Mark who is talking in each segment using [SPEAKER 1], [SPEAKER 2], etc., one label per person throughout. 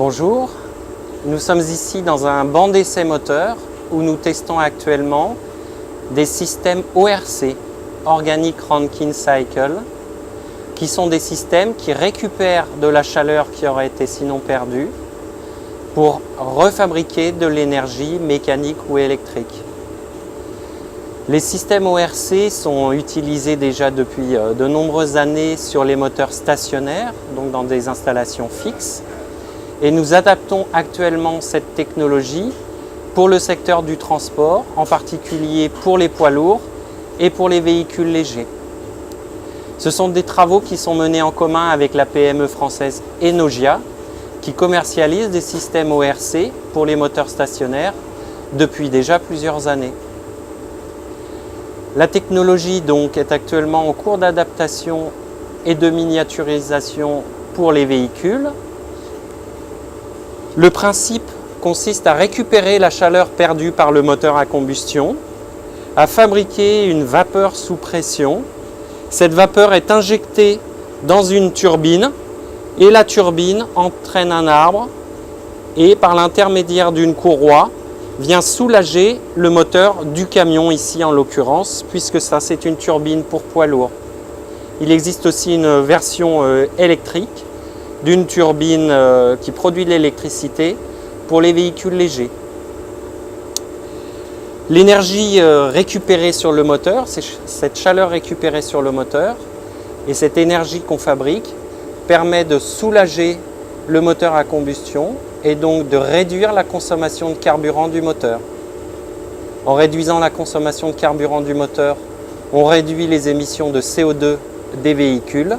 [SPEAKER 1] Bonjour, nous sommes ici dans un banc d'essai moteur où nous testons actuellement des systèmes ORC, Organic Rankine Cycle, qui sont des systèmes qui récupèrent de la chaleur qui aurait été sinon perdue pour refabriquer de l'énergie mécanique ou électrique. Les systèmes ORC sont utilisés déjà depuis de nombreuses années sur les moteurs stationnaires, donc dans des installations fixes. Et nous adaptons actuellement cette technologie pour le secteur du transport, en particulier pour les poids lourds et pour les véhicules légers. Ce sont des travaux qui sont menés en commun avec la PME française Enogia, qui commercialise des systèmes ORC pour les moteurs stationnaires depuis déjà plusieurs années. La technologie donc est actuellement en cours d'adaptation et de miniaturisation pour les véhicules. Le principe consiste à récupérer la chaleur perdue par le moteur à combustion, à fabriquer une vapeur sous pression. Cette vapeur est injectée dans une turbine et la turbine entraîne un arbre et par l'intermédiaire d'une courroie vient soulager le moteur du camion ici en l'occurrence, puisque ça c'est une turbine pour poids lourd. Il existe aussi une version électrique d'une turbine qui produit de l'électricité pour les véhicules légers. L'énergie récupérée sur le moteur, c'est cette chaleur récupérée sur le moteur et cette énergie qu'on fabrique permet de soulager le moteur à combustion et donc de réduire la consommation de carburant du moteur. En réduisant la consommation de carburant du moteur, on réduit les émissions de CO2 des véhicules.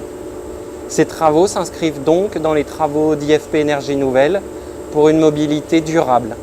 [SPEAKER 1] Ces travaux s'inscrivent donc dans les travaux d'IFP Énergie Nouvelle pour une mobilité durable.